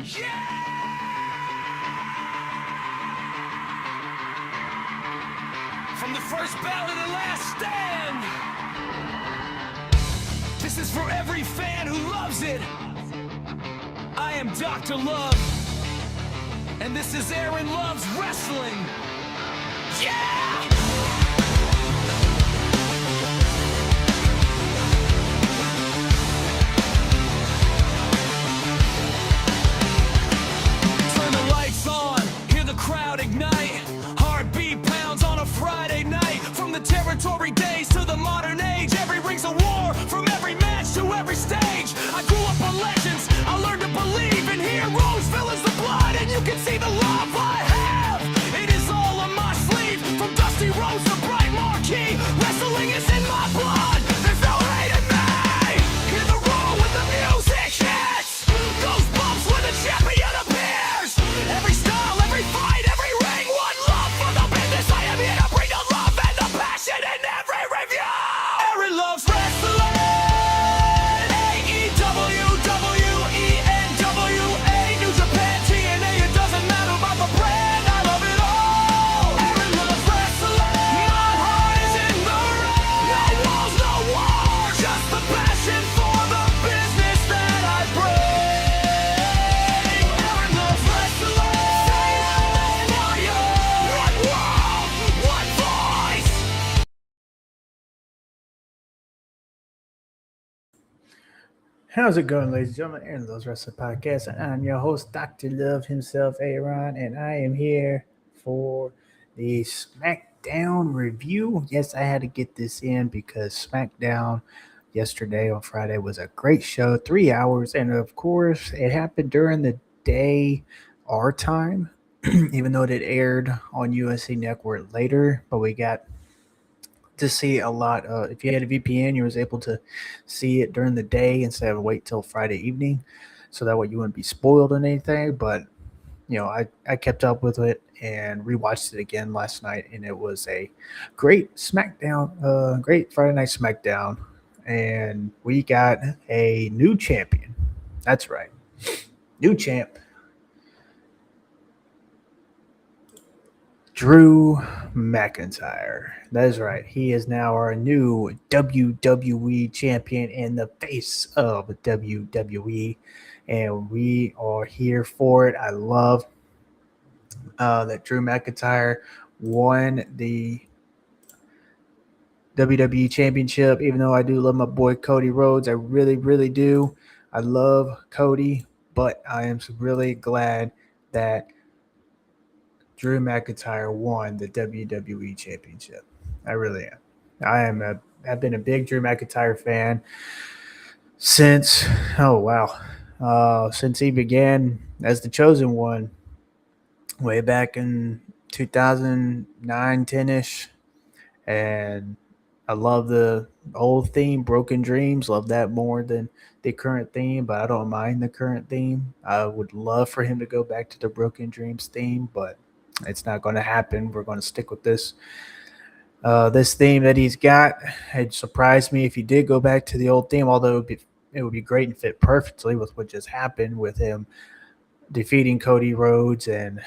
From the first bell to the last stand, this is for every fan who loves it. I am Dr. Love, and this is Aaron Love's Wrestling. Yeah! Turn the lights on, hear the crowd ignite. Heartbeat pounds on a Friday night. From the territory days to the modern age, every ring's a war, from every match to every stage. I grew up on legends, I learned to believe in heroes, villains, the blood, and you can see the love I have. It is all on my sleeve, from Dusty Rhodes to Bright Marquee. Wrestling is in my blood, there's no hate in me. Hear the roar when the music hits, goosebumps when the champion appears. Every style, every fight, every ring, one love for the business. I am here to bring the love and the passion in every review. Aaron loves wrestling. AEW, WENWA, New Japan, TNA. It doesn't matter about the brand, I love it all. Aaron loves wrestling. My heart is in the ring. No walls, no wars, just the passion for the business that I bring. Aaron loves wrestling. One world, one voice. How's it going, ladies and gentlemen? Aaron Love's Wrestling Podcast. And I'm your host, Dr. Love himself, Aaron, and I am here for the SmackDown review. Yes, I had to get this in because SmackDown yesterday on Friday was a great show, 3 hours, and of course, it happened during the day, our time, even though it aired on USA Network later, but we got to see a lot. If you had a VPN, you was able to see it during the day instead of wait till Friday evening, so that way you wouldn't be spoiled on anything. But I kept up with it and rewatched it again last night, and it was a great SmackDown, great Friday Night SmackDown, and we got a new champion. That's right, new champ. Drew McIntyre. That is right. He is now our new WWE champion and the face of WWE, and we are here for it. I love that Drew McIntyre won the WWE Championship, even though I do love my boy Cody Rhodes. I really, really do. I love Cody, but I am really glad that Drew McIntyre won the WWE Championship. I really am. I've been a big Drew McIntyre fan since since he began as the Chosen One way back in 2009, 10ish, and I love the old theme, Broken Dreams. Love that more than the current theme, but I don't mind the current theme. I would love for him to go back to the Broken Dreams theme, but it's not going to happen. We're going to stick with this theme that he's got. It surprised me if he did go back to the old theme, although it would be great and fit perfectly with what just happened with him defeating Cody Rhodes and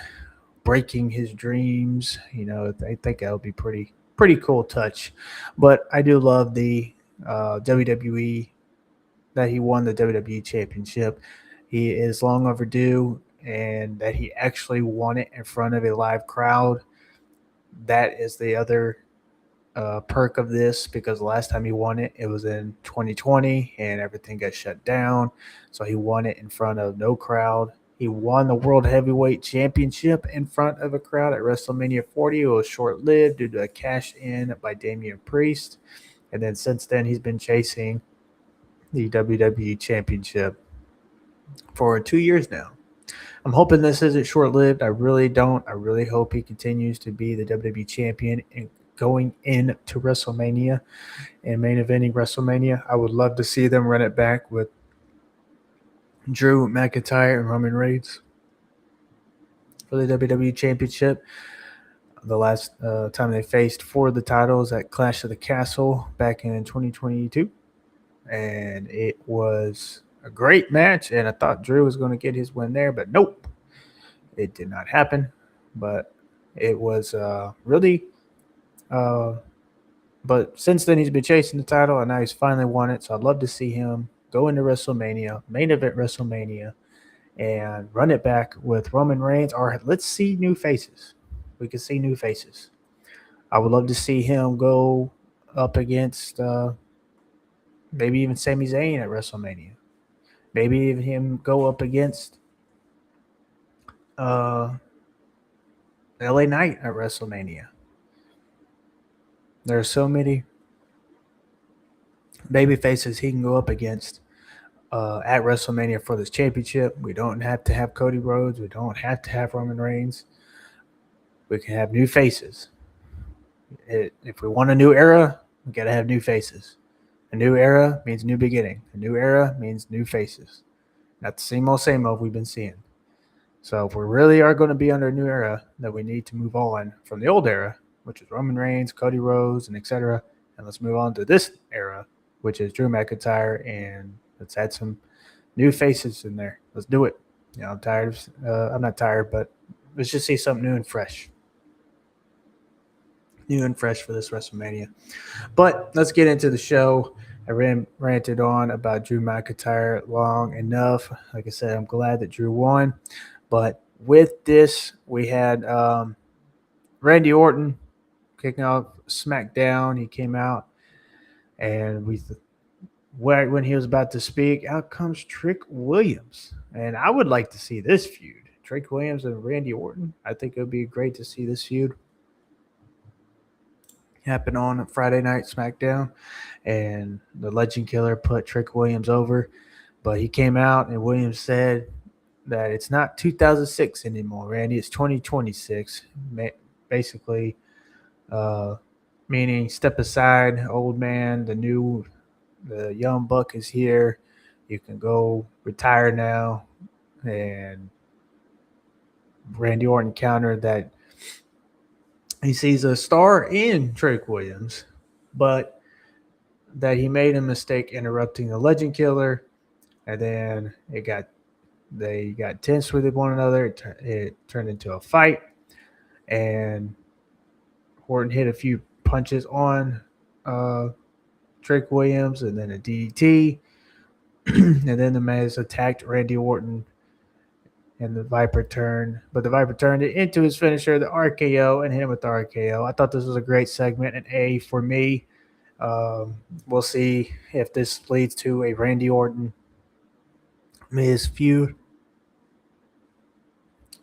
breaking his dreams. I think that would be pretty cool touch. But I do love the WWE that he won the WWE Championship. He is long overdue, and that he actually won it in front of a live crowd. That is the other perk of this, because the last time he won it, it was in 2020 and everything got shut down. So he won it in front of no crowd. He won the World Heavyweight Championship in front of a crowd at WrestleMania 40. It was short-lived due to a cash-in by Damian Priest. And then since then, he's been chasing the WWE Championship for 2 years now. I'm hoping this isn't short-lived. I really don't. I really hope he continues to be the WWE champion and going into WrestleMania and main eventing WrestleMania. I would love to see them run it back with Drew McIntyre and Roman Reigns for the WWE Championship. The last time they faced for the titles at Clash of the Castle back in 2022. And it was a great match, and I thought Drew was going to get his win there, but nope, it did not happen. But it was really. But since then, he's been chasing the title, and now he's finally won it. So I'd love to see him go into WrestleMania, main event WrestleMania, and run it back with Roman Reigns. Or let's see new faces. We can see new faces. I would love to see him go up against maybe even Sami Zayn at WrestleMania. Maybe even him go up against uh, LA Knight at WrestleMania. There are so many baby faces he can go up against at WrestleMania for this championship. We don't have to have Cody Rhodes. We don't have to have Roman Reigns. We can have new faces. If we want a new era, we got to have new faces. A new era means new beginning. A new era means new faces. Not the same old we've been seeing. So if we really are going to be under a new era, then we need to move on from the old era, which is Roman Reigns, Cody Rhodes, and etc. And let's move on to this era, which is Drew McIntyre, and let's add some new faces in there. Let's do it. I'm tired of. I'm not tired, but let's just see something new and fresh. New and fresh for this WrestleMania. But let's get into the show. I ranted on about Drew McIntyre long enough. Like I said, I'm glad that Drew won. But with this, we had Randy Orton kicking off SmackDown. He came out, and when he was about to speak, out comes Trick Williams. And I would like to see this feud. Trick Williams and Randy Orton. I think it would be great to see this feud happen on Friday Night SmackDown. And the Legend Killer put Trick Williams over. But he came out, and Williams said that it's not 2006 anymore, Randy. It's 2026. Basically, meaning step aside, old man. The young buck is here. You can go retire now. And Randy Orton countered that he sees a star in Trick Williams, but that he made a mistake interrupting the Legend Killer, and then they got tense with one another. It turned into a fight, and Orton hit a few punches on Trick Williams, and then a DDT, and then the Miz attacked Randy Orton, and the Viper turned, but the Viper turned it into his finisher, the RKO, and hit him with the RKO. I thought this was a great segment, an A for me. We'll see if this leads to a Randy Orton Miz feud.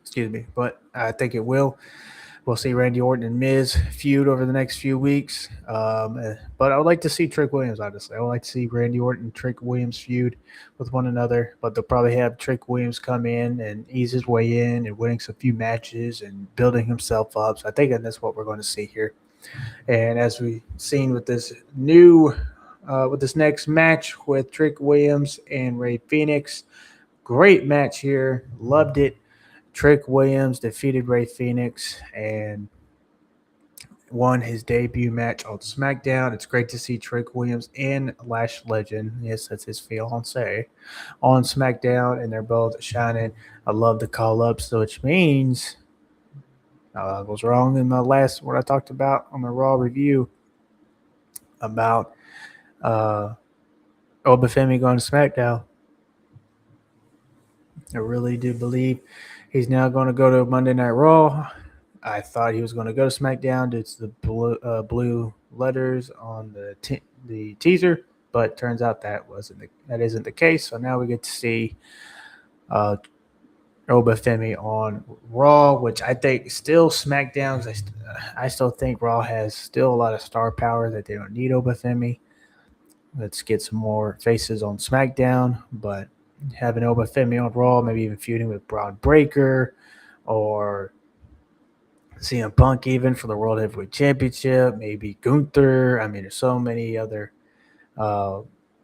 Excuse me, but I think it will. We'll see Randy Orton and Miz feud over the next few weeks. But I would like to see Trick Williams, honestly. I would like to see Randy Orton and Trick Williams feud with one another. But they'll probably have Trick Williams come in and ease his way in and winning some few matches and building himself up. So I think that's what we're going to see here. And as we've seen with this next match with Trick Williams and Rey Fenix, great match here. Loved it. Trick Williams defeated Rey Fenix and won his debut match on SmackDown. It's great to see Trick Williams and Lash Legend, yes, that's his fiance, on SmackDown, and they're both shining. I love the call-ups, which means I was wrong in my last, what I talked about on the Raw review about Obafemi going to SmackDown. I really do believe he's now going to go to Monday Night Raw. I thought he was going to go to SmackDown due to the blue letters on the teaser, but turns out that isn't the case. So now we get to see Obafemi on Raw, which I think still SmackDown. I still think Raw has still a lot of star power that they don't need Obafemi. Let's get some more faces on SmackDown, but having Obafemi on Raw, maybe even feuding with Braun Breaker or CM Punk even for the World Heavyweight Championship, maybe Gunther. I mean, there's so many other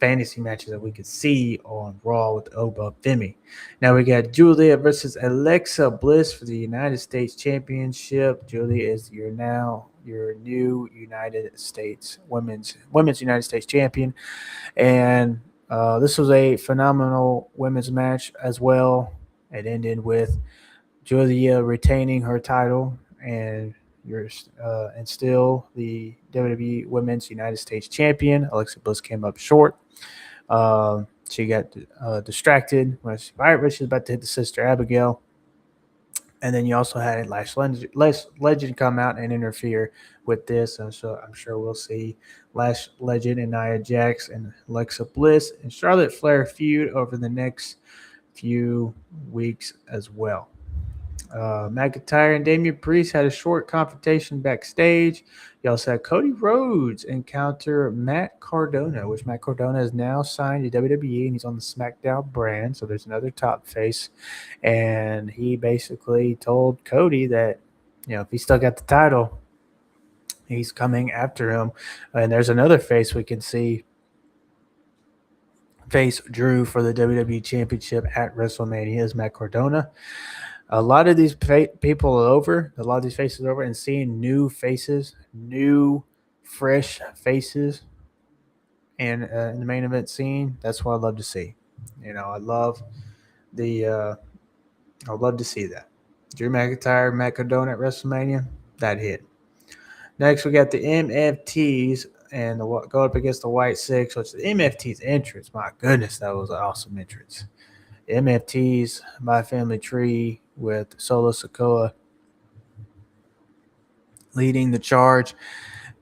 fantasy matches that we could see on Raw with Obafemi. Now we got Julia versus Alexa Bliss for the United States Championship. Julia is your new United States Women's United States Champion. And This was a phenomenal women's match as well. It ended with Julia retaining her title and still the WWE Women's United States Champion. Alexa Bliss came up short. She got distracted when she was about to hit the sister Abigail. And then you also had Lash Legend come out and interfere with this. And so I'm sure we'll see Lash Legend and Nia Jax and Alexa Bliss and Charlotte Flair feud over the next few weeks as well. McIntyre and Damian Priest had a short confrontation backstage. You also had Cody Rhodes encounter Matt Cardona, which Matt Cardona is now signed to WWE and he's on the SmackDown brand. So there's another top face. And he basically told Cody that, if he still got the title, he's coming after him. And there's another face we can see face Drew for the WWE Championship at WrestleMania is Matt Cardona. A lot of these people are over. A lot of these faces are over, and seeing new faces, new, fresh faces, and in the main event scene, that's what I love to see. I love the. I'd love to see that. Drew McIntyre, Matt Cardona at WrestleMania, that hit. Next, we got the MFTs and go up against the White Six, which the MFTs entrance. My goodness, that was an awesome entrance. MFTs, My Family Tree with Solo Sikoa leading the charge.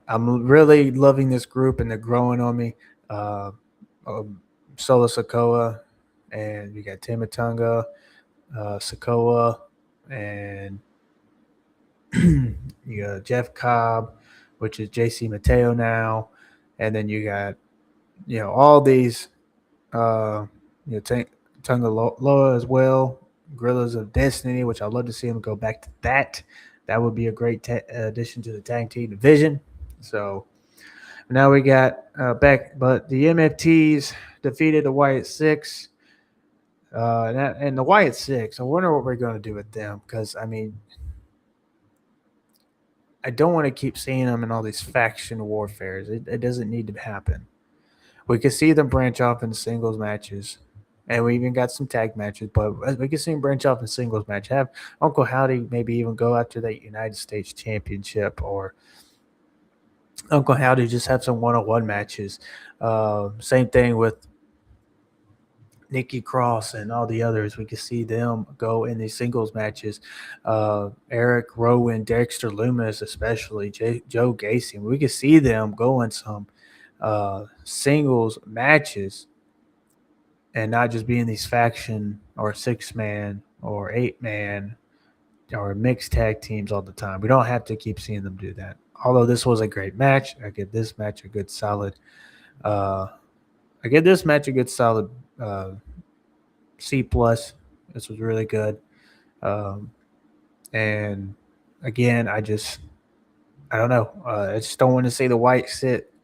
I'm really loving this group and they're growing on me. Solo Sikoa, and we got Tamatonga, Sikoa, and you got Jeff Cobb, which is JC Mateo now. And then you got, all these, Tunga Loa as well, Gorillas of Destiny, which I'd love to see him go back to that. That would be a great addition to the tag team division. So now we got back, but the MFTs defeated the Wyatt Six. And the Wyatt Six, I wonder what we're going to do with them because, I don't want to keep seeing them in all these faction warfares. It doesn't need to happen. We could see them branch off into singles matches. And we even got some tag matches, but we can see him branch off in singles match. Have Uncle Howdy maybe even go after that United States Championship, or Uncle Howdy just have some one-on-one matches. Same thing with Nikki Cross and all the others. We can see them go in these singles matches. Eric Rowan, Dexter Lumis, especially Joe Gacy. We can see them go in some singles matches. And not just being these faction or 6-man or 8-man or mixed tag teams all the time. We don't have to keep seeing them do that. Although this was a great match, I give this match a good solid. C plus. This was really good. And again, I don't know. I just don't want to see the White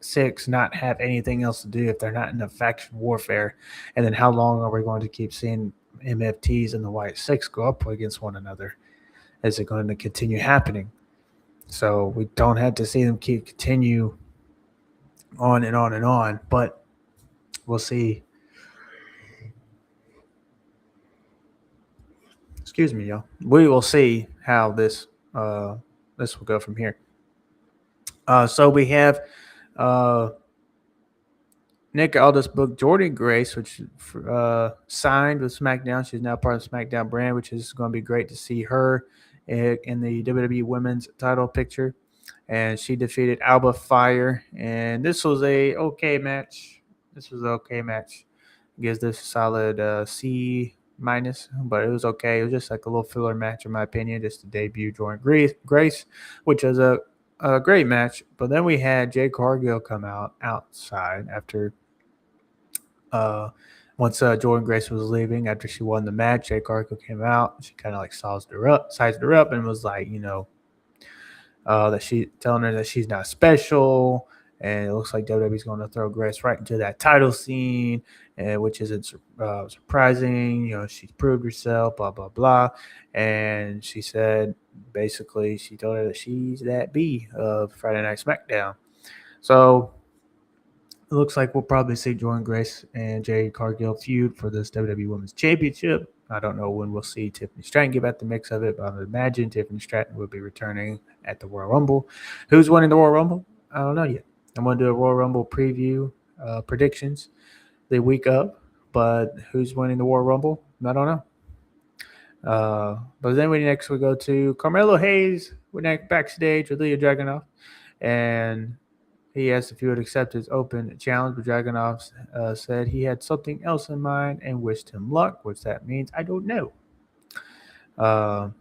Six not have anything else to do if they're not in a faction warfare. And then how long are we going to keep seeing MFTs and the White Six go up against one another? Is it going to continue happening? So we don't have to see them continue on and on and on, but we'll see. Excuse me, y'all. We will see how this will go from here. So we have Nick Aldis booked Jordan Grace, which signed with SmackDown. She's now part of the SmackDown brand, which is going to be great to see her in the WWE Women's title picture. And she defeated Alba Fire. And this was a okay match. Gives this a solid C minus, but it was okay. It was just like a little filler match, in my opinion, just to debut Jordan Grace, which was a great match. But then we had Jade Cargill come outside after once Jordan Grace was leaving after she won the match. Jade Cargill came out. She kind of like sized her up and was like, that she telling her that she's not special. And it looks like WWE's going to throw Grace right into that title scene, which isn't surprising. She's proved herself, blah, blah, blah. And she said, basically, she told her that she's that B of Friday Night SmackDown. So It looks like we'll probably see Jordan Grace and Jade Cargill feud for this WWE Women's Championship. I don't know when we'll see Tiffany Stratton get back the mix of it, but I would imagine Tiffany Stratton will be returning at the Royal Rumble. Who's winning the Royal Rumble? I don't know yet. I'm going to do a Royal Rumble preview predictions the week of, but who's winning the Royal Rumble? I don't know. But then we go to Carmelo Hayes. We're next backstage with Ilya Dragunov, and he asked if he would accept his open challenge, but Dragunov said he had something else in mind and wished him luck. What that means, I don't know. So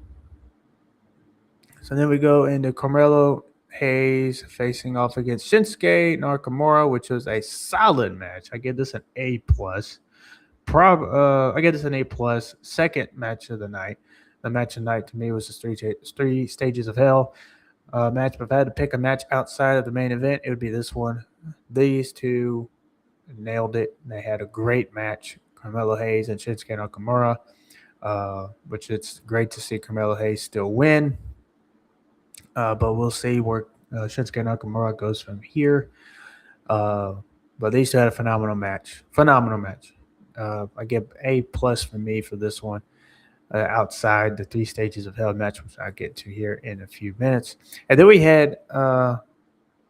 then we go into Carmelo Hayes facing off against Shinsuke Nakamura, which was a solid match. I give this an A+. I give this an A+. Second match of the night. The match of the night to me was the three stages of hell match. But if I had to pick a match outside of the main event, it would be this one. These two nailed it. They had a great match. Carmelo Hayes and Shinsuke Nakamura, which it's great to see Carmelo Hayes still win. But we'll see where Shinsuke Nakamura goes from here. But these two had a phenomenal match. I give A+ for me for this one. Outside the three stages of hell match, which I'll get to here in a few minutes. And then we had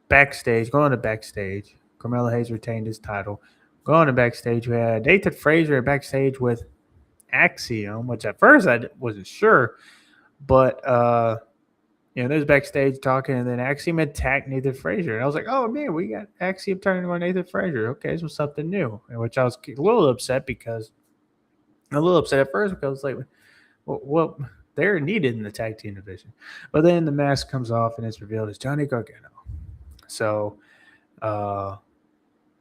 backstage, Carmelo Hayes retained his title. Going to backstage, we had Nathan Frazier backstage with Axiom, which at first I wasn't sure. But, there's backstage talking, and then Axiom attacked Nathan Frazier. And I was like, oh, man, we got Axiom turning on Nathan Frazier. Okay, this was something new. And which I was a little upset at first because I was like, well, they're needed in the tag team division. But then the mask comes off and it's revealed as Johnny Gargano. So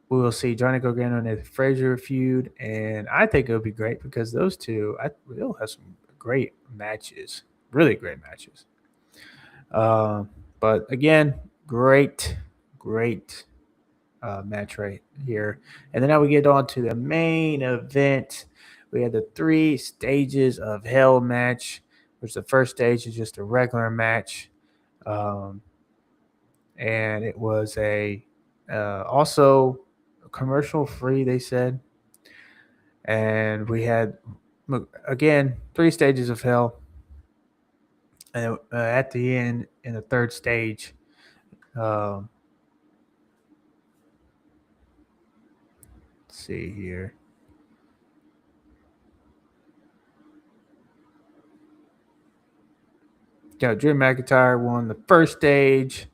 we will see Johnny Gargano and Nathan Frazier feud. And I think it'll be great because those two, they'll have some great matches. Really great matches. But again, great match right here. And then now we get on to the main event. We had the three stages of hell match, which the first stage is just a regular match. And it was also commercial free, they said. And we had, again, three stages of hell. And at the end, in the third stage, let's see here. Yeah, Drew McIntyre won the first stage,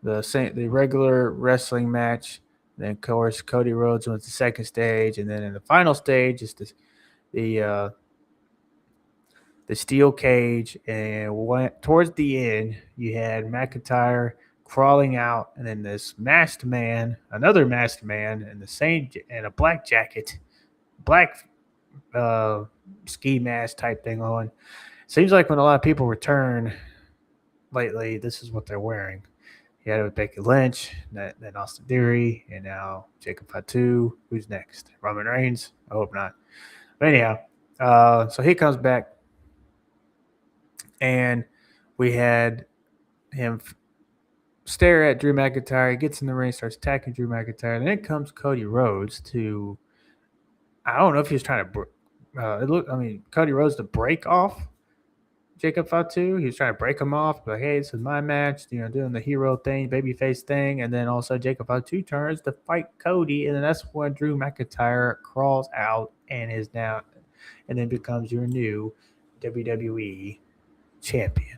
the regular wrestling match. Then, of course, Cody Rhodes wins the second stage, and then in the final stage is the steel cage. And towards the end, you had McIntyre crawling out, and then this another masked man, in a black jacket, black ski mask type thing on. Seems like when a lot of people return lately, this is what they're wearing. You had it with Becky Lynch, then Austin Theory, and now Jacob Fatu. Who's next? Roman Reigns? I hope not. But anyhow, so he comes back, and we had him stare at Drew McIntyre. He gets in the ring, starts attacking Drew McIntyre. And then comes Cody Rhodes to, I don't know if he was trying to, Cody Rhodes to break off Jacob Fatu. He was trying to break him off, like, hey, this is my match, doing the hero thing, babyface thing. And then also Jacob Fatu turns to fight Cody. And then that's when Drew McIntyre crawls out and then becomes your new WWE champion.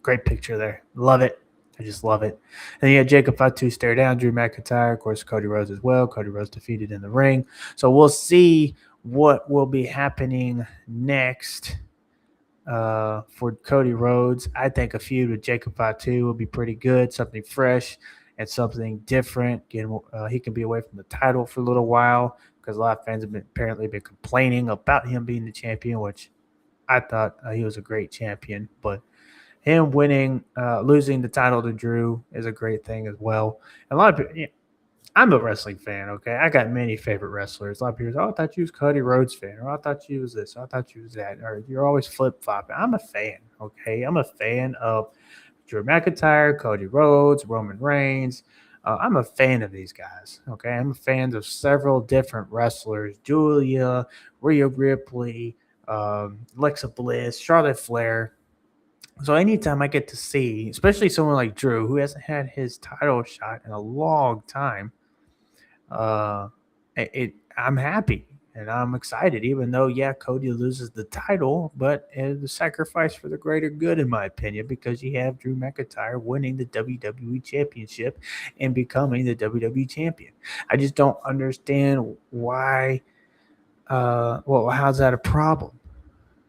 Great picture there. Love it. I just love it. And you had Jacob Fatu stare down Drew McIntyre. Of course, Cody Rhodes as well. Cody Rhodes defeated in the ring. So we'll see what will be happening next for Cody Rhodes. I think a feud with Jacob Fatu will be pretty good. Something fresh and something different. Again, he can be away from the title for a little while because a lot of fans have apparently been complaining about him being the champion, which I thought he was a great champion. But him losing the title to Drew is a great thing as well. And a lot of people, I'm a wrestling fan, okay? I got many favorite wrestlers. A lot of people say, I thought you was Cody Rhodes fan, or I thought you was this, or I thought you was that, or you're always flip-flopping. I'm a fan, okay? I'm a fan of Drew McIntyre, Cody Rhodes, Roman Reigns. I'm a fan of these guys. Okay, I'm a fan of several different wrestlers: Julia, Rhea Ripley, Alexa Bliss, Charlotte Flair. So anytime I get to see, especially someone like Drew, who hasn't had his title shot in a long time, uh, I'm happy and I'm excited. Even though, yeah, Cody loses the title, but it's a sacrifice for the greater good, in my opinion, because you have Drew McIntyre winning the WWE Championship and becoming the WWE Champion. I just don't understand why. Well, how's that a problem?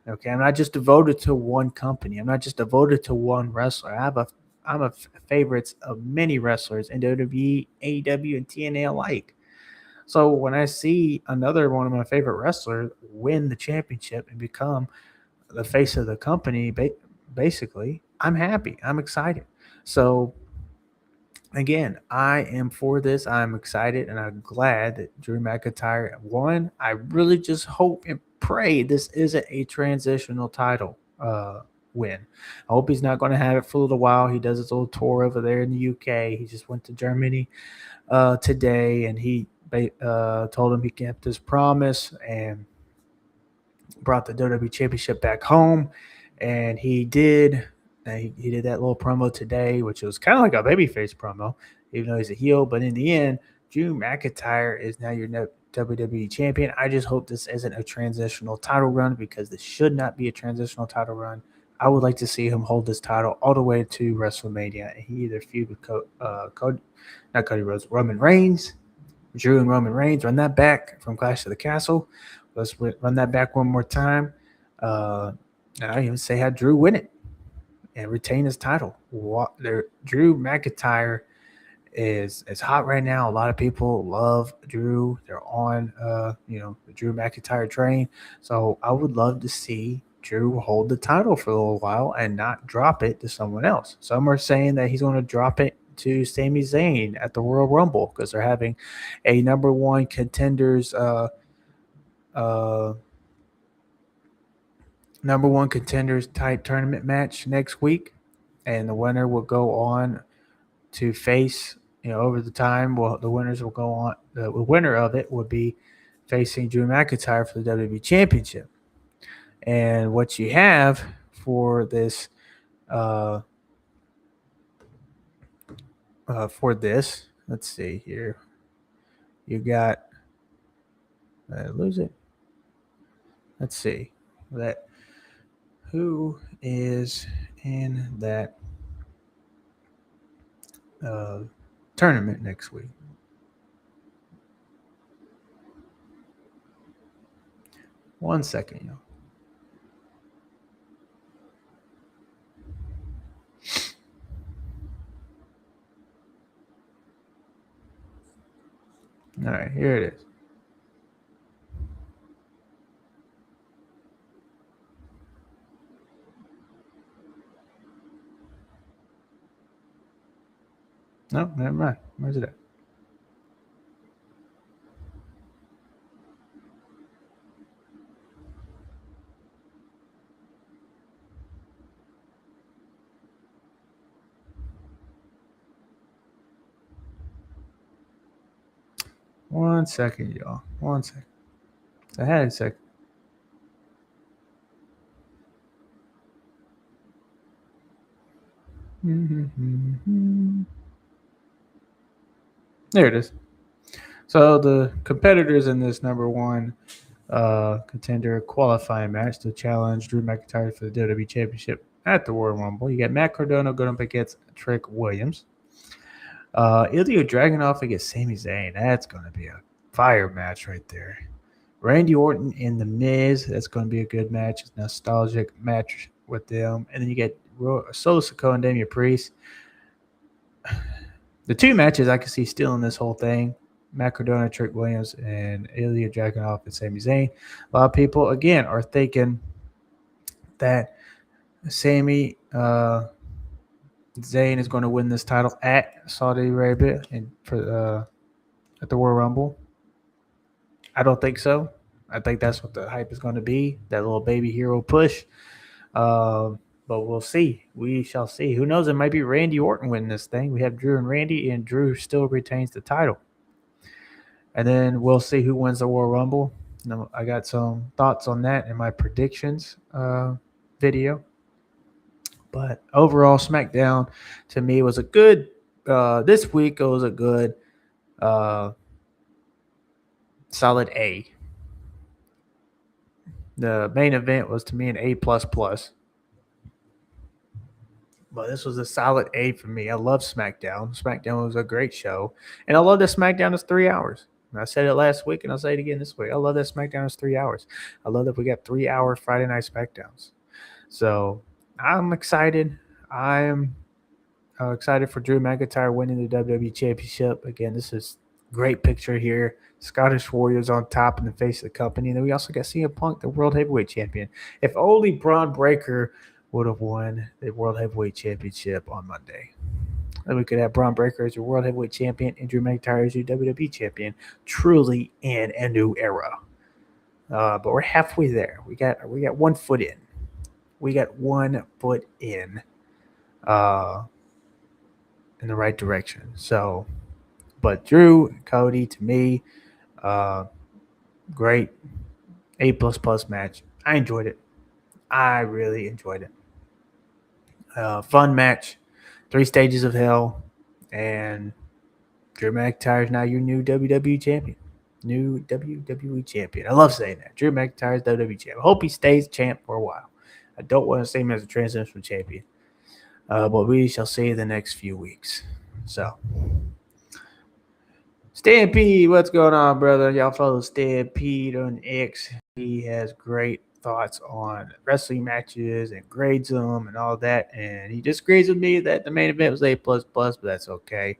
Okay, I'm not just devoted to one company. I'm not just devoted to one wrestler. I'm a favorites of many wrestlers in WWE, AEW, and TNA alike. So when I see another one of my favorite wrestlers win the championship and become the face of the company, basically, I'm happy. I'm excited. So again, I am for this. I'm excited and I'm glad that Drew McIntyre won. I really just hope and pray this isn't a transitional title win. I hope he's not going to have it for a little while. He does his little tour over there in the UK. He just went to Germany today, and he told him he kept his promise and brought the WWE Championship back home, and he did. He did that little promo today, which was kind of like a babyface promo, even though he's a heel. But in the end, Drew McIntyre is now your WWE champion. I just hope this isn't a transitional title run, because this should not be a transitional title run. I would like to see him hold this title all the way to WrestleMania. And he either feud with Cody Rhodes, Roman Reigns, Drew and Roman Reigns, run that back from Clash of the Castle. Let's run that back one more time. And I even say have Drew win it and retain his title. Drew McIntyre is hot right now. A lot of people love Drew. They're on the Drew McIntyre train. So I would love to see Drew hold the title for a little while and not drop it to someone else. Some are saying that he's going to drop it to Sami Zayn at the Royal Rumble, because they're having a number one contenders type tournament match next week, and the winner will go on to face, over the time. Well, the winners will go on. The winner of it would be facing Drew McIntyre for the WWE Championship. And what you have for this, let's see here. You got lose it. Let's see that who is in that tournament next week. One second, y'all. All right, here it is. No, never mind. Where's it at? One second, y'all. One second. I had a second. There it is. So the competitors in this number one contender qualifying match to challenge Drew McIntyre for the WWE Championship at the Royal Rumble. You got Matt Cardona going up against Trick Williams. Ilya Dragunov against Sami Zayn. That's going to be a fire match right there. Randy Orton and The Miz. That's going to be a good match. It's a nostalgic match with them. And then you get Solo Sikoa and Damian Priest. The two matches I can see still in this whole thing: Matt Cardona, Trick Williams, and Ilya Dragunov and Sami Zayn. A lot of people, again, are thinking that Sami Zayn is going to win this title at Saudi Arabia and for at the Royal Rumble. I don't think so. I think that's what the hype is going to be, that little baby hero push. but we'll see. We shall see. Who knows? It might be Randy Orton winning this thing. We have Drew and Randy, and Drew still retains the title. And then we'll see who wins the Royal Rumble. Now, I got some thoughts on that in my predictions video. But overall, SmackDown to me was a good. This week it was a good, solid A. The main event was to me an A plus plus. But this was a solid A for me. I love SmackDown. SmackDown was a great show. And I love that SmackDown is 3 hours. And I said it last week and I'll say it again this week. I love that SmackDown is 3 hours. I love that we got 3 hour Friday night SmackDowns. So I'm excited. I am excited for Drew McIntyre winning the WWE Championship. Again, this is great picture here. Scottish Warriors on top in the face of the company. And then we also got CM Punk, the World Heavyweight Champion. If only Braun Breaker would have won the World Heavyweight Championship on Monday. Then we could have Braun Breaker as your World Heavyweight Champion and Drew McIntyre as your WWE Champion. Truly in a new era. But we're halfway there. We got 1 foot in. We got 1 foot in the right direction. So, but Drew, Cody, to me, great A++ match. I enjoyed it. I really enjoyed it. Fun match, 3 stages of hell, and Drew McIntyre is now your new WWE champion. New WWE champion. I love saying that. Drew McIntyre is WWE champion. I hope he stays champ for a while. I don't want to see him as a transitional champion. But we shall see in the next few weeks. So, Stampede, what's going on, brother? Y'all follow Stampede on X. He has great thoughts on wrestling matches and grades them and all that. And he disagrees with me that the main event was A++, but that's okay.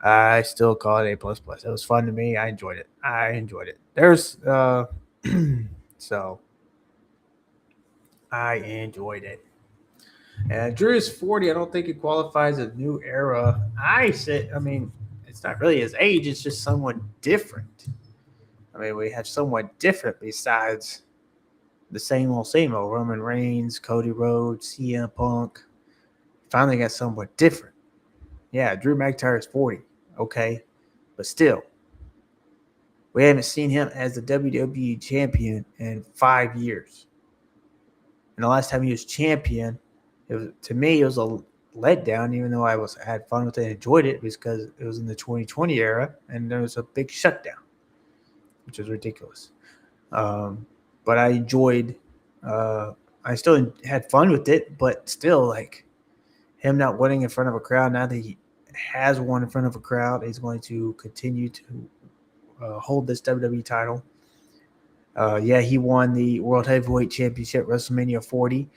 I still call it A++. It was fun to me. I enjoyed it. There's so I enjoyed it. And Drew is 40. I don't think it qualifies as a new era. It's not really his age. It's just somewhat different. I mean, we have somewhat different besides the same old. Roman Reigns, Cody Rhodes, CM Punk. Finally got somewhat different. Yeah, Drew McIntyre is 40. Okay. But still, we haven't seen him as the WWE champion in 5 years. And the last time he was champion, to me, it was a letdown, even though I had fun with it and enjoyed it, because it was in the 2020 era and there was a big shutdown, which was ridiculous. But I enjoyed, I still had fun with it, but still, like, him not winning in front of a crowd, now that he has won in front of a crowd, he's going to continue to hold this WWE title. He won the World Heavyweight Championship WrestleMania 40,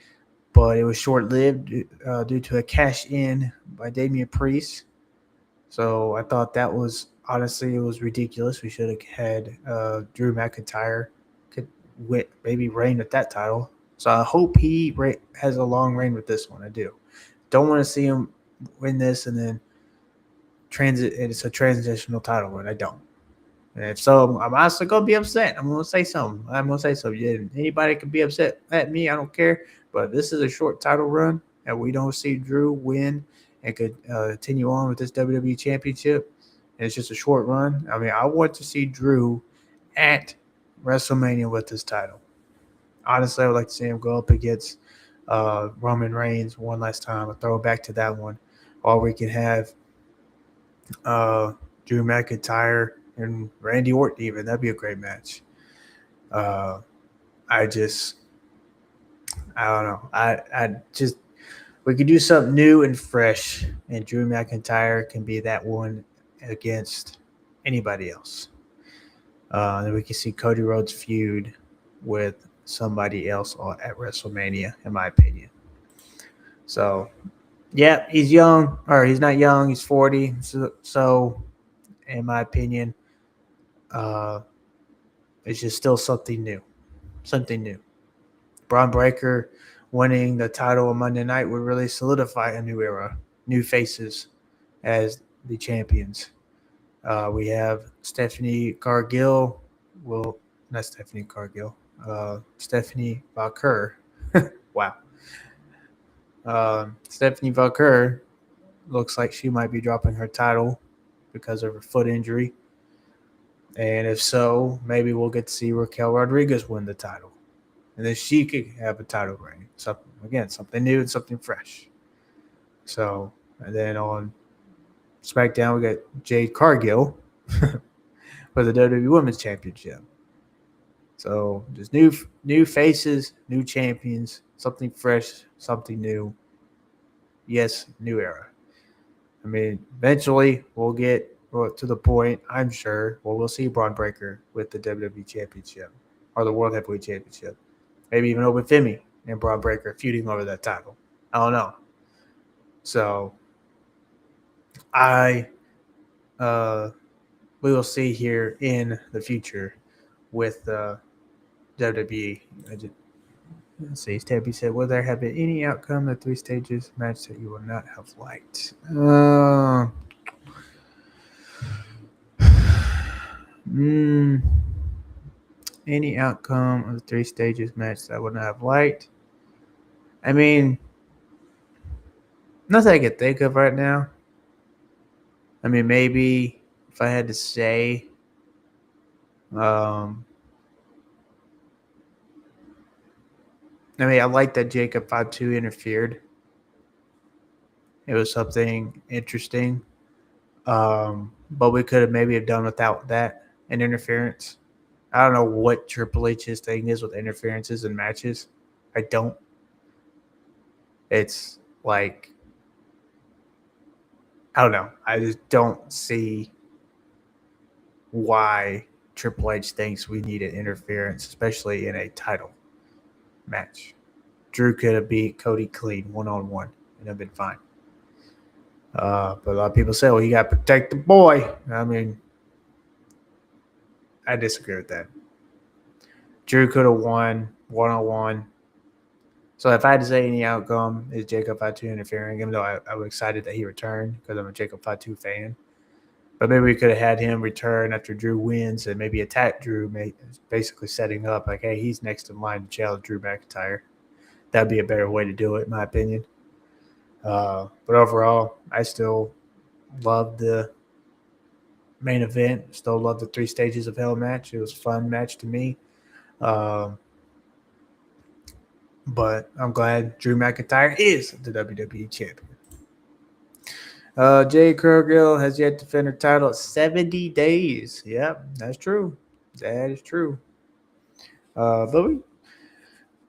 but it was short-lived due to a cash-in by Damian Priest. So I thought that was, honestly, it was ridiculous. We should have had Drew McIntyre could maybe reign with that title. So I hope he has a long reign with this one. I do. Don't want to see him win this and then it's a transitional title run. I don't. And if so, I'm honestly going to be upset. I'm going to say something. Yeah, anybody can be upset at me. I don't care. But this is a short title run, and we don't see Drew win and could continue on with this WWE Championship. And it's just a short run. I mean, I want to see Drew at WrestleMania with this title. Honestly, I would like to see him go up against Roman Reigns one last time. I'll throw it back to that one. Or we can have Drew McIntyre and Randy Orton even. That'd be a great match. I don't know. We could do something new and fresh, and Drew McIntyre can be that one against anybody else. Then we can see Cody Rhodes feud with somebody else at WrestleMania, in my opinion. So, yeah, he's young, or he's not young. He's 40. So in my opinion, it's just still something new. Braun Breaker winning the title on Monday night would really solidify a new era, new faces as the champions. We have Stephanie Cargill. Well, not Stephanie Cargill. Stephanie Baker. Wow. Stephanie Valkyrie looks like she might be dropping her title because of her foot injury. And if so, maybe we'll get to see Raquel Rodriguez win the title. And then she could have a title reign. Something new and something fresh. So, and then on SmackDown, we got Jade Cargill for the WWE Women's Championship. So, just new faces, new champions, something fresh, something new. Yes, new era. I mean, eventually we'll get to the point, I'm sure, where we'll see Braun Breaker with the WWE Championship or the World Heavyweight Championship. Maybe even Open Femi and Braun Breaker feuding over that title. I don't know. So, we will see here in the future with WWE. Let's see. Tabby said, "Will there have been any outcome of 3 stages match that you will not have liked?" Any outcome of the 3 stages match that I would not have liked? I mean, nothing I can think of right now. I mean, maybe if I had to say, I mean, I like that Jacob Fatu interfered. It was something interesting. But we could have maybe have done without that and interference. I don't know what Triple H's thing is with interferences in matches. I don't. It's like, I don't know. I just don't see why Triple H thinks we needed interference, especially in a title match. Drew could have beat Cody clean 1-on-1 and have been fine. But a lot of people say, well, you got to protect the boy. I mean, I disagree with that. Drew could have won 1-on-1. So if I had to say any outcome is Jacob Fatu interfering, even though I was excited that he returned because I'm a Jacob Fatu fan. But maybe we could have had him return after Drew wins and maybe attack Drew, basically setting up like, hey, he's next in line to challenge Drew McIntyre. That'd be a better way to do it, in my opinion. But overall, I still love the main event. Still love the 3 stages of hell match. It was a fun match to me. But I'm glad Drew McIntyre is the WWE champion. Jade Cargill has yet to defend her title 70 days. Yep, that's true. That is true. But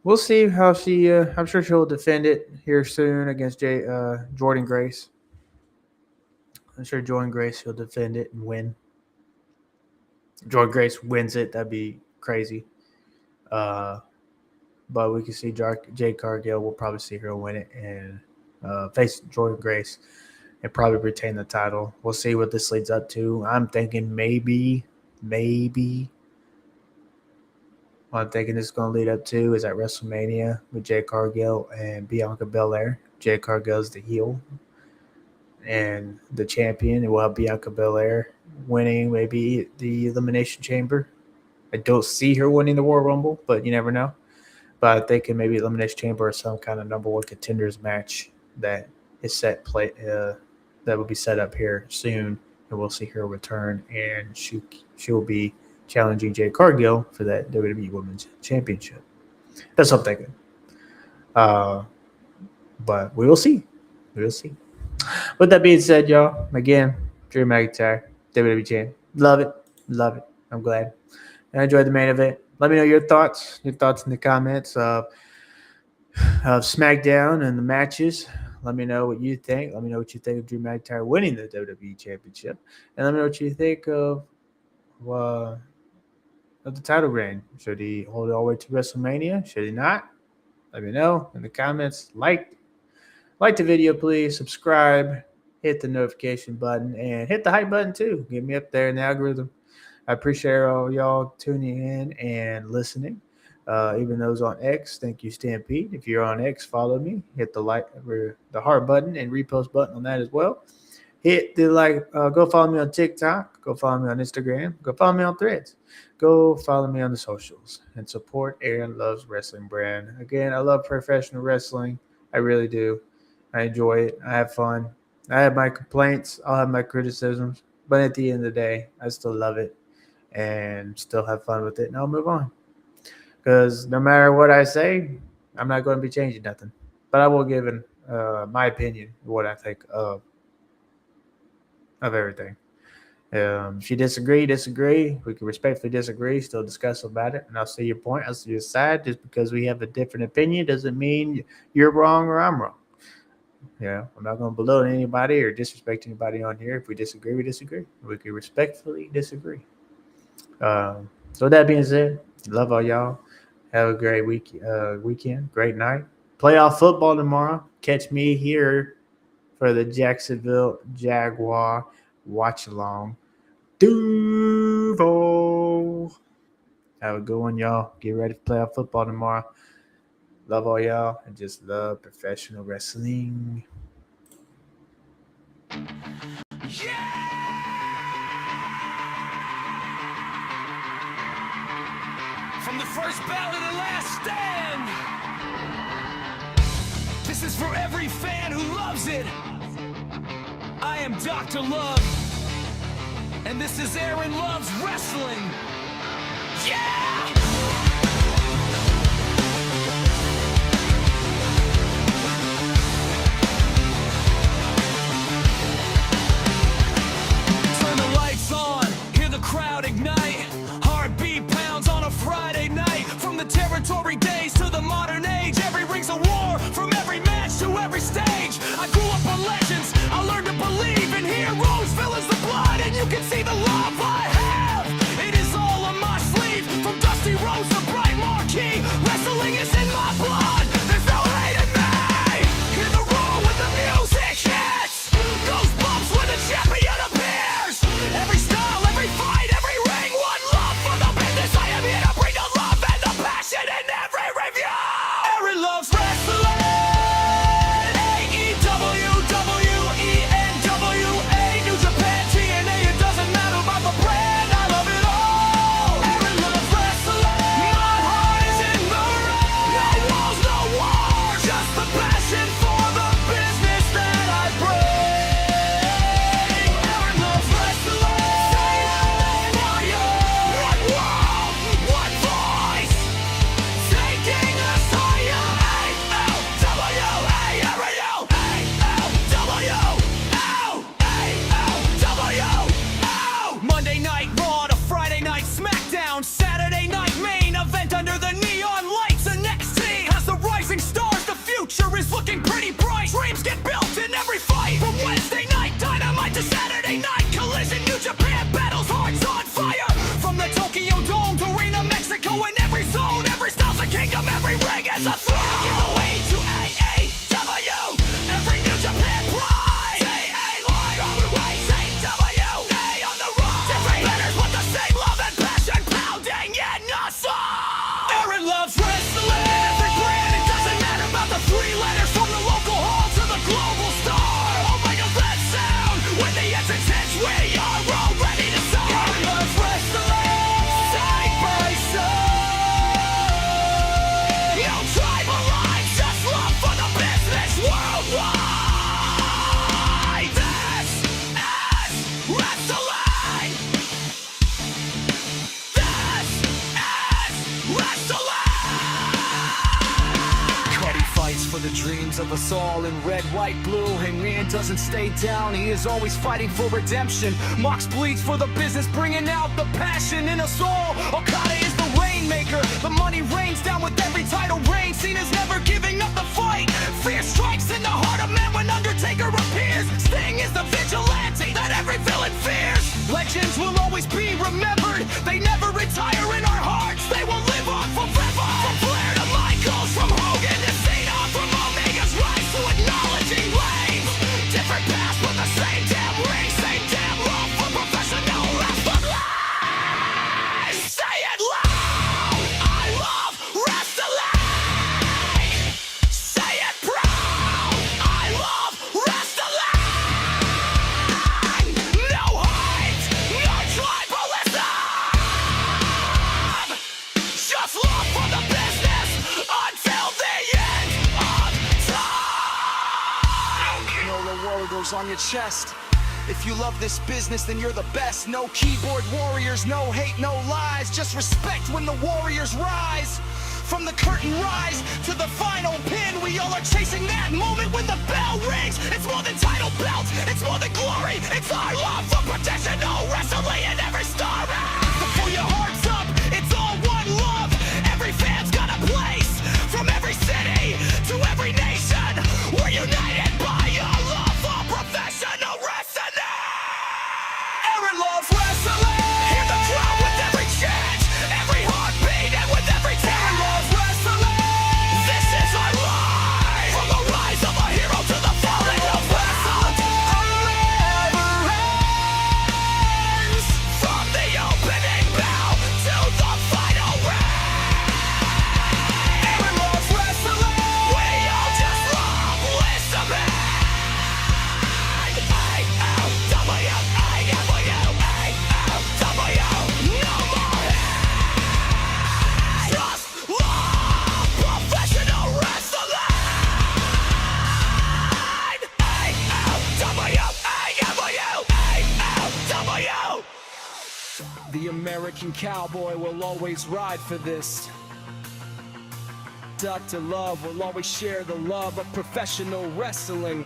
we'll see how she. I'm sure she'll defend it here soon against Jordan Grace. I'm sure Jordan Grace will defend it and win. Jordan Grace wins it. That'd be crazy. But we can see Jade Cargill. We'll probably see her win it and face Jordan Grace and probably retain the title. We'll see what this leads up to. I'm thinking maybe what I'm thinking this is going to lead up to is at WrestleMania with Jade Cargill and Bianca Belair. Jade Cargill is the heel and the champion, and we'll have Bianca Belair winning maybe the Elimination Chamber. I don't see her winning the Royal Rumble, but you never know. But I think maybe Elimination Chamber or some kind of number 1 contenders match that is that will be set up here soon, and we'll see her return, and she will be challenging Jade Cargill for that WWE Women's Championship. That's what I'm thinking. But we will see. We will see. With that being said, y'all, again, Drew McIntyre, WWE Champ. Love it. Love it. I'm glad. I enjoyed the main event. Let me know your thoughts in the comments of SmackDown and the matches. Let me know what you think. Let me know what you think of Drew McIntyre winning the WWE Championship. And let me know what you think of the title reign. Should he hold it all the way to WrestleMania? Should he not? Let me know in the comments. Like the video, please. Subscribe. Hit the notification button. And hit the hype button, too. Get me up there in the algorithm. I appreciate all y'all tuning in and listening. Even those on X, thank you, Stampede. If you're on X, follow me. Hit the heart button and repost button on that as well. Hit the like. Go follow me on TikTok. Go follow me on Instagram. Go follow me on Threads. Go follow me on the socials and support Aaron Loves Wrestling brand. Again, I love professional wrestling. I really do. I enjoy it. I have fun. I have my complaints. I'll have my criticisms. But at the end of the day, I still love it and still have fun with it. And I'll move on. Because no matter what I say, I'm not going to be changing nothing. But I will give my opinion, what I think of everything. If you disagree. We can respectfully disagree, still discuss about it, and I'll see your point. I'll see your side. Just because we have a different opinion doesn't mean you're wrong or I'm wrong. I'm not going to belittle anybody or disrespect anybody on here. If we disagree, we disagree. We can respectfully disagree. So with that being said, love all y'all. Have a great weekend, great night. Playoff football tomorrow. Catch me here for the Jacksonville Jaguar watch along. Duval. Have a good one, y'all. Get ready for playoff football tomorrow. Love all y'all and just love professional wrestling. From the first bout to the last stand. This is for every fan who loves it. I am Dr. Love, and this is Aaron Love's Wrestling. Yeah! Turn the lights on, hear the crowd ignite. Heartbeat pounds on a Friday night. From the territory days to the modern age, every ring's a war, from every match to every stage. I grew up on legends, I learned to believe in heroes, villains, the blood, and you can see the love I have. It is all on my sleeve, from Dusty Rhodes to Bright Marquee. Wrestling is in my blood, there's no hate in me. Hear the roar when the music hits, goosebumps when the champion appears. Every style, every fight, every ring, one love for the business. I am here to bring the love and the passion in every review. Aaron loves wrestling. AEW, WWE, NWA, New Japan, TNA. It doesn't matter about the brand, I love it all. Aaron loves wrestling. My heart is in the ring. No walls, no wars, just the passion for the business that I bring. Aaron loves wrestling. Fire, one world, one voice, taking us higher. Monday night Raw to Friday night SmackDown, Saturday night main event under the neon lights. And NXT has the rising stars. The future is looking pretty bright. Dreams get built in every fight. From Wednesday night Dynamite to Saturday night Collision, New Japan battles, hearts on fire. From the Tokyo Dome to Arena, Mexico, in every zone, every style's a kingdom, every ring is a throne. Give away to AAW, every New Japan pride. AA line on the way, AWA on the run. Different banners with the same love and passion, pounding in the soul. Aaron loves wrestling. Every brand, it doesn't matter about the three letters. From the local hall to the global star. Oh my God, that sound. When the entrance hits, we are all ready to start. Aaron loves wrestling. Side by side. No tribal lines, just love for the business worldwide. This is wrestling. This is wrestling. Cody fights for the dreams of us all in red, white, blue. Hangman doesn't stay down, he is always fighting for redemption. Mox bleeds for the business, bringing out the passion in us all. Okada is the rainmaker, the money rains down with every title reign. Cena's never giving up the fight. Fear strikes in the heart of man when Undertaker appears. Sting is the vigilante that every villain fears. Legends will always be remembered, they never retire in our hearts. They will live on forever. From Flair to Michaels, from Hogan to Cena, from Omega's rise to acknowledging lanes. Different paths but the same damn ring, same damn love for professional wrestling. Say it loud, I love wrestling. heroes on your chest. If you love this business, then you're the best. No keyboard warriors, no hate, no lies. Just respect when the warriors rise. From the curtain rise to the final pin, we all are chasing that moment when the bell rings. It's more than title belts, it's more than glory. It's our love for professional wrestling in every story. So pull your hearts up, it's all one love. Every fan's got a place. From every city to every nation, we're united by a love for professional wrestling. Aaron loves wrestling. Hear the crowd with every chant, every heartbeat, and with every chant. Aaron loves wrestling. This is our life. From the rise of a hero to the falling of wrestling. Never ends. From the opening bell to the final ring. Aaron loves wrestling. We all just love listening. The American Cowboy will always ride for this. Dr. Love will always share the love of professional wrestling.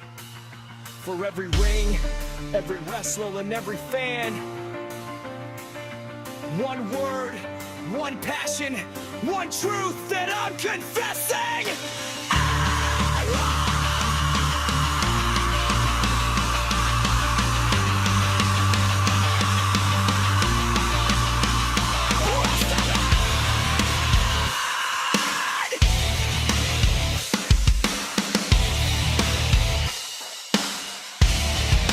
For every ring, every wrestler, and every fan. One word, one passion, one truth that I'm confessing.